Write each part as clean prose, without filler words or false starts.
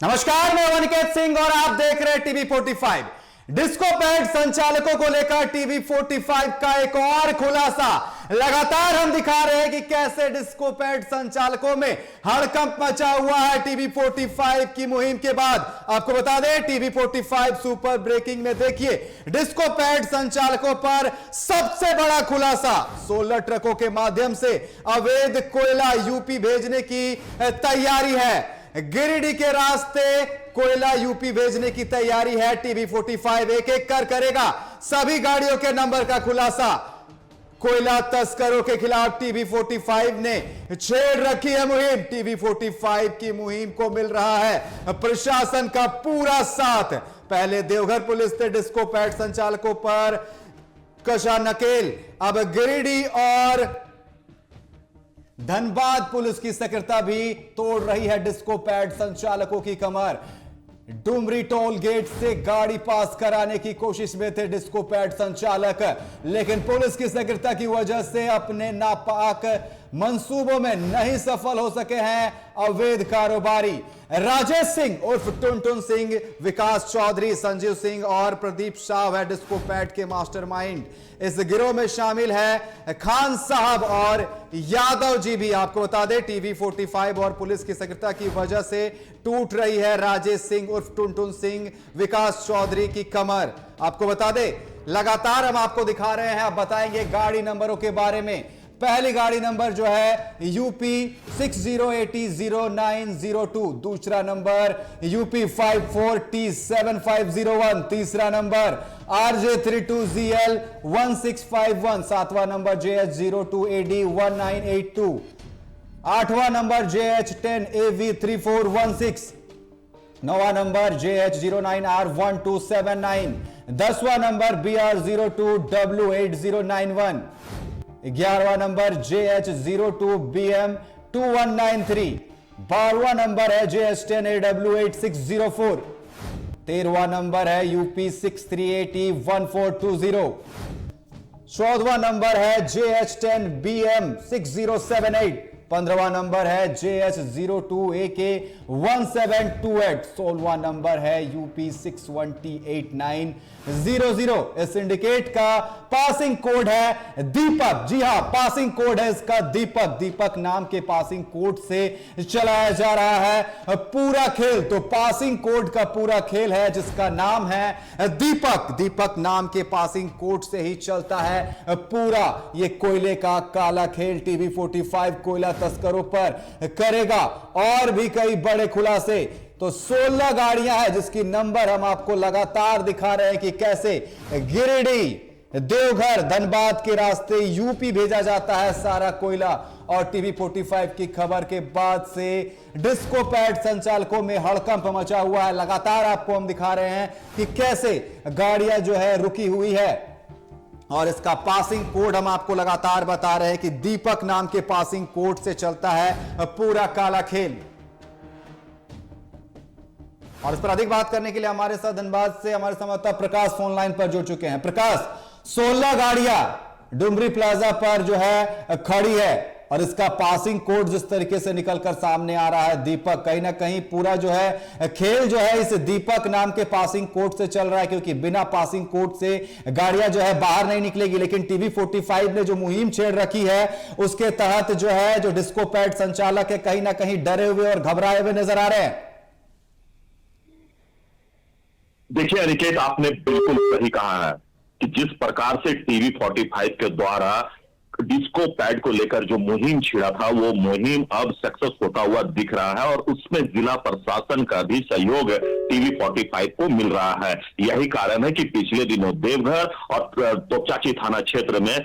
नमस्कार, मैं अनिकेत सिंह और आप देख रहे हैं टीवी 45। डिस्को पैड संचालकों को लेकर टीवी 45 का एक और खुलासा। लगातार हम दिखा रहे हैं कि कैसे डिस्को पैड संचालकों में हड़कंप मचा हुआ है टीवी 45 की मुहिम के बाद। आपको बता दें, टीवी 45 सुपर ब्रेकिंग में देखिए, डिस्को पैड संचालकों पर सबसे बड़ा खुलासा। 16 ट्रकों के माध्यम से अवैध कोयला यूपी भेजने की तैयारी है। गिरिडीह के रास्ते कोयला यूपी भेजने की तैयारी है। टीवी 45 एक एक कर करेगा सभी गाड़ियों के नंबर का खुलासा। कोयला तस्करों के खिलाफ टीवी 45 ने छेड़ रखी है मुहिम। टीवी 45 की मुहिम को मिल रहा है प्रशासन का पूरा साथ। पहले देवघर पुलिस ने डिस्को पैड संचालकों पर कशा नकेल, अब गिरिडीह और धनबाद पुलिस की सक्रियता भी तोड़ रही है डिस्को पैड संचालकों की कमर। डुमरी टोल गेट से गाड़ी पास कराने की कोशिश में थे डिस्को पैड संचालक, लेकिन पुलिस की सक्रियता की वजह से अपने नापाक मंसूबों में नहीं सफल हो सके हैं अवैध कारोबारी। राजेश सिंह उर्फ टुनटुन सिंह, विकास चौधरी, संजीव सिंह और प्रदीप शाह है डिस्को पैड के मास्टरमाइंड। इस गिरोह में शामिल है खान साहब और यादव जी भी। आपको बता दें, टीवी 45 और पुलिस की सक्रियता की वजह से टूट रही है राजेश सिंह उर्फ टुनटुन सिंह, विकास चौधरी की कमर। आपको बता दें, लगातार हम आपको दिखा रहे हैं, आप बताएंगे गाड़ी नंबरों के बारे में। पहली गाड़ी नंबर जो है यूपी 60800902, दूसरा नंबर यूपी 54T7501, तीसरा नंबर RJ32ZL1651, सातवां नंबर JH02AD1982, आठवां नंबर JH10AV3416, नौवां नंबर JH09R1279, 10वां नंबर BR02W8091, 11वां नंबर JH02BM2193, 12वां नंबर है JH10AW8604, 13वां नंबर है UP 638E1420, 14वां नंबर है JH10BM6078, 15वां नंबर है JH02AK1728, 16वां नंबर है UP 61T8900। इस सिंडिकेट का पासिंग कोड है दीपक। जी हां, पासिंग कोड है इसका दीपक। दीपक नाम के पासिंग कोड से चलाया जा रहा है पूरा खेल। तो पासिंग कोड का पूरा खेल है जिसका नाम है दीपक। दीपक नाम के पासिंग कोड से ही चलता है पूरा ये कोयले का काला खेल। टीवी 45 कोयला तस्करों पर करेगा और भी कई बड़े खुलासे। तो 16 गाड़ियां हैं जिसकी नंबर हम आपको लगातार दिखा रहे हैं कि कैसे गिरिडीह, देवघर, धनबाद के रास्ते यूपी भेजा जाता है सारा कोयला। और टीवी 45 की खबर के बाद से डिस्को पैड संचालकों में हड़कंप मचा हुआ है। लगातार आपको हम दिखा रहे हैं कि कैसे गाड़ियां जो है रुकी हुई है और इसका पासिंग कोड हम आपको लगातार बता रहे हैं कि दीपक नाम के पासिंग कोड से चलता है पूरा काला खेल। और इस पर अधिक बात करने के लिए हमारे साथ धनबाद से हमारे संवाददाता प्रकाश फोन लाइन पर जुड़ चुके हैं। प्रकाश, 16 गाड़ियां डुमरी प्लाजा पर जो है खड़ी है और इसका पासिंग कोड जिस तरीके से निकलकर सामने आ रहा है दीपक, कहीं ना कहीं पूरा जो है खेल जो है इस दीपक नाम के पासिंग कोड से चल रहा है, क्योंकि बिना पासिंग कोड से गाड़ियां जो है बाहर नहीं निकलेगी। लेकिन टीवी 45 ने जो मुहिम छेड़ रखी है उसके तहत जो है जो डिस्को पैड संचालक है कहीं ना कहीं डरे हुए और घबराए हुए नजर आ रहे हैं। देखिए अनिकेत, आपने बिल्कुल सही कहा है कि जिस प्रकार से टीवी 45 के द्वारा डिस्को पैड को लेकर जो मुहिम छिड़ा था वो मुहिम अब सक्सेस होता हुआ दिख रहा है और उसमें जिला प्रशासन का भी सहयोग टीवी 45 को मिल रहा है। यही कारण है कि पिछले दिनों देवघर और तोपचाची थाना क्षेत्र में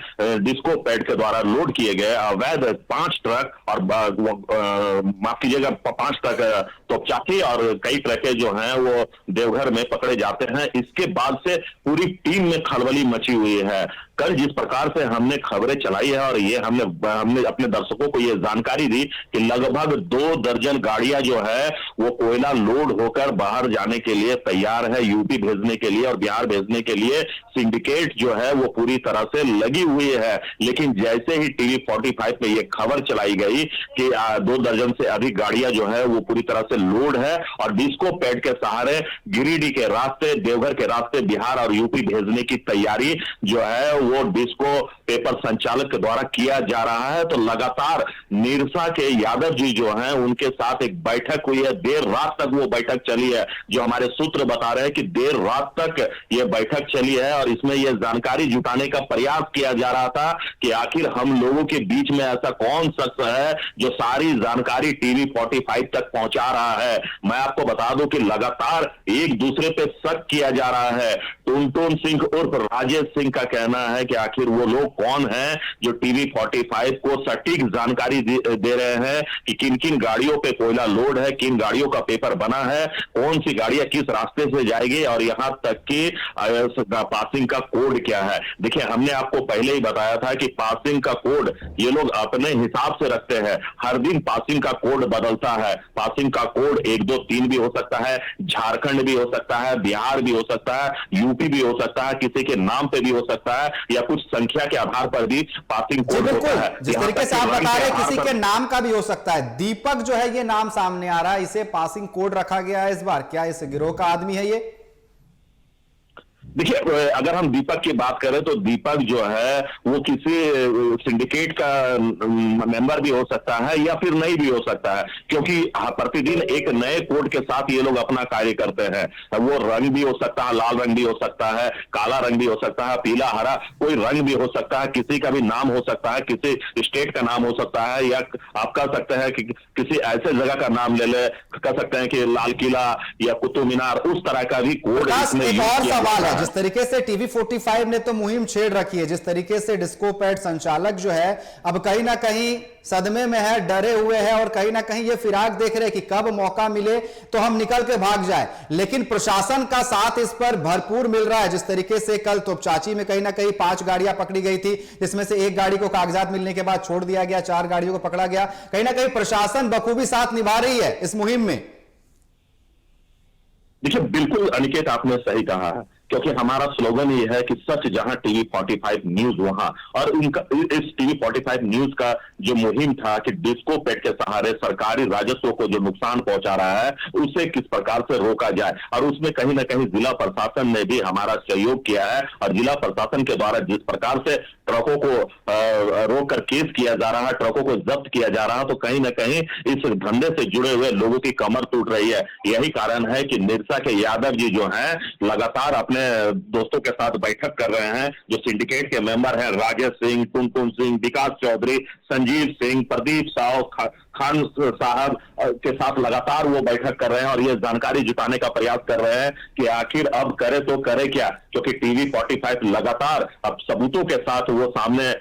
डिस्को पैड के द्वारा लोड किए गए अवैध 5 ट्रक और माफ कीजिएगा 5 ट्रक तोपचाची और कई ट्रकें जो हैं वो देवघर में पकड़े जाते हैं। इसके बाद से पूरी टीम में खलबली मची हुई है। कल जिस प्रकार से हमने खबरें चलाई है और ये हमने अपने दर्शकों को ये जानकारी दी कि लगभग 2 दर्जन गाड़ियां जो है वो कोयला लोड होकर बाहर जाने के लिए तैयार है, यूपी भेजने के लिए और बिहार भेजने के लिए सिंडिकेट जो है वो पूरी तरह से लगी हुई है। लेकिन जैसे ही टीवी 45 में ये खबर चलाई गई कि 2 दर्जन से अधिक गाड़ियां जो है वो पूरी तरह से लोड है और डिस्को पैड के सहारे गिरिडीह के रास्ते, देवघर के रास्ते बिहार और यूपी भेजने की तैयारी जो है वो डिस्को पेपर संचालक के द्वारा किया जा रहा है। तो लगातार निरसा के यादव जी जो हैं उनके साथ एक बैठक हुई है, देर रात तक वो बैठक चली है। जो हमारे सूत्र बता रहे हैं कि देर रात तक ये बैठक चली है और इसमें यह जानकारी जुटाने का प्रयास किया जा रहा था कि आखिर हम लोगों के बीच में ऐसा कौन शख्स है जो सारी जानकारी टीवी 45 तक पहुंचा रहा है। मैं आपको बता दूं कि लगातार एक दूसरे पे शक किया जा रहा है। टुनटुन सिंह उर्फ राजेश सिंह का कहना है कि आखिर वो लोग कौन हैं जो टीवी 45 को सटीक जानकारी दे रहे हैं कि किन किन गाड़ियों पे कोयला लोड है, किन गाड़ियों का पेपर बना है, कौन सी गाड़ियां किस रास्ते से जाएगी और यहां तक कि पासिंग का कोड क्या है। देखिए, हमने आपको पहले ही बताया था कि पासिंग का कोड ये लोग अपने हिसाब से रखते हैं। हर दिन पासिंग का कोड बदलता है। पासिंग का कोड 1, 2, 3 भी हो सकता है, झारखंड भी हो सकता है, बिहार भी हो सकता है, यूपी भी हो सकता है, किसी के नाम पे भी हो सकता है या कुछ संख्या के आधार पर भी पासिंग कोड होता है। जिस तरीके से आप बता रहे हैं किसी के नाम का भी हो सकता है। दीपक जो है ये नाम सामने आ रहा है, इसे पासिंग कोड रखा गया है इस बार। क्या इस गिरोह का आदमी है ये? देखिए, अगर हम दीपक की बात करें तो दीपक जो है वो किसी सिंडिकेट का मेंबर भी हो सकता है या फिर नहीं भी हो सकता है, क्योंकि प्रतिदिन एक नए कोड के साथ ये लोग अपना कार्य करते हैं। वो रंग भी हो सकता है, लाल रंग भी हो सकता है, काला रंग भी हो सकता है, पीला हरा कोई रंग भी हो सकता है, किसी का भी नाम हो सकता है, किसी स्टेट का नाम हो सकता है, या आप कह सकते हैं कि किसी ऐसे जगह का नाम ले ले, कह सकते हैं कि लाल किला या कुतुब मीनार, उस तरह का भी कोड इसमें एक और सवाल है। जिस तरीके से टीवी 45 ने तो मुहिम छेड़ रखी है, जिस तरीके से डिस्को पैड संचालक जो है अब कहीं ना कहीं सदमे में है, डरे हुए हैं और कहीं ना कहीं ये फिराक देख रहे हैं कि कब मौका मिले तो हम निकल के भाग जाए। लेकिन प्रशासन का साथ इस पर भरपूर मिल रहा है। जिस तरीके से कल तोपचाची में कहीं ना कहीं 5 गाड़ियां पकड़ी गई थी, जिसमें से एक गाड़ी को कागजात मिलने के बाद छोड़ दिया गया, 4 गाड़ियों को पकड़ा गया। कहीं ना कहीं प्रशासन बखूबी साथ निभा रही है इस मुहिम में। देखिए, बिल्कुल अनिकेत, आपने सही कहा है, क्योंकि हमारा स्लोगन ये है कि सच जहां टीवी 45 न्यूज वहां। और उनका इस टीवी 45 न्यूज का जो मुहिम था कि डिस्को पैड के सहारे सरकारी राजस्व को जो नुकसान पहुंचा रहा है उसे किस प्रकार से रोका जाए, और उसमें कहीं ना कहीं जिला प्रशासन ने भी हमारा सहयोग किया है। और जिला प्रशासन के द्वारा जिस प्रकार से ट्रकों को रोककर केस किया जा रहा है, ट्रकों को जब्त किया जा रहा है, तो कहीं ना कहीं इस धंधे से जुड़े हुए लोगों की कमर टूट रही है। यही कारण है कि निरसा के यादव जी जो हैं लगातार अपने दोस्तों के साथ बैठक कर रहे हैं। जो सिंडिकेट के मेंबर हैं, राजेश सिंह, टुनटुन सिंह, विकास चौधरी, संजीव सिंह, प्रदीप साव, खान साहब के साथ लगातार वो बैठक कर रहे हैं और ये जानकारी जुटाने का प्रयास कर रहे हैं कि आखिर अब करे तो करे क्या, क्योंकि टीवी 45 लगातार अब सबूतों के साथ वो सामने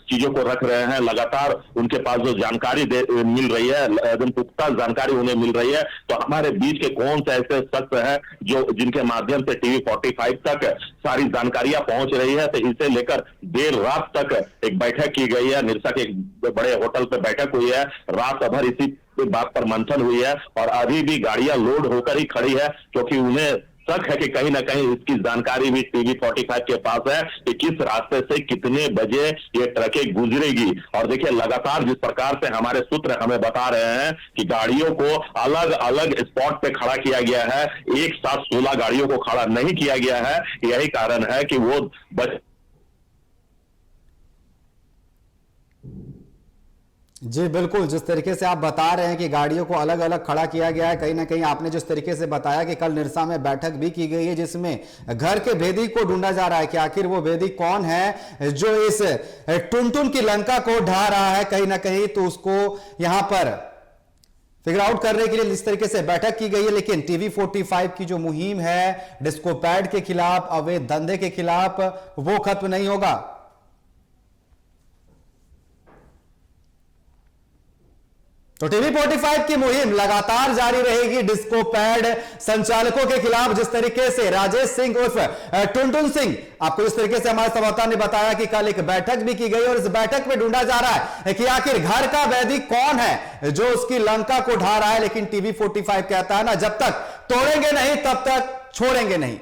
चीजों को रख रहे हैं। लगातार उनके पास जो जानकारी मिल रही है, एकदम पुख्ता जानकारी उन्हें मिल रही है। तो हमारे बीच के कौन से ऐसे शख्स हैं जो जिनके माध्यम से टीवी 45 तक सारी जानकारियां पहुंच रही है, तो इसे लेकर देर रात तक एक बैठक की गई है। निरसा के एक बड़े होटल पे बैठक हुई है, रात भर इसी बात पर मंथन हुई है और अभी भी गाड़ियां लोड होकर ही खड़ी है, क्योंकि उन्हें शक है कि कहीं ना कहीं इसकी जानकारी भी टीवी 45 के पास है कि किस रास्ते से कितने बजे ये ट्रकें गुजरेगी। और देखिए, लगातार जिस प्रकार से हमारे सूत्र हमें बता रहे हैं कि गाड़ियों को अलग अलग स्पॉट पे खड़ा किया गया है, एक साथ 16 गाड़ियों को खड़ा नहीं किया गया है। यही कारण है कि वो जी बिल्कुल, जिस तरीके से आप बता रहे हैं कि गाड़ियों को अलग अलग खड़ा किया गया है, कहीं ना कहीं आपने जिस तरीके से बताया कि कल निरसा में बैठक भी की गई है जिसमें घर के भेदी को ढूंढा जा रहा है कि आखिर वो भेदी कौन है जो इस टुनटुन की लंका को ढा रहा है कहीं ना कहीं, तो उसको यहां पर फिगर आउट करने के लिए इस तरीके से बैठक की गई है। लेकिन टीवी 45 की जो मुहिम है डिस्को पैड के खिलाफ, अवैध धंधे के खिलाफ, वो खत्म नहीं होगा। तो टीवी 45 की मुहिम लगातार जारी रहेगी डिस्को पैड संचालकों के खिलाफ। जिस तरीके से राजेश सिंह उर्फ टुनटुन सिंह, आपको इस तरीके से हमारे संवाददाता ने बताया कि कल एक बैठक भी की गई और इस बैठक में ढूंढा जा रहा है कि आखिर घर का वैदी कौन है जो उसकी लंका को ढा रहा है। लेकिन टीवी 45 कहता है ना, जब तक तोड़ेंगे नहीं तब तक छोड़ेंगे नहीं।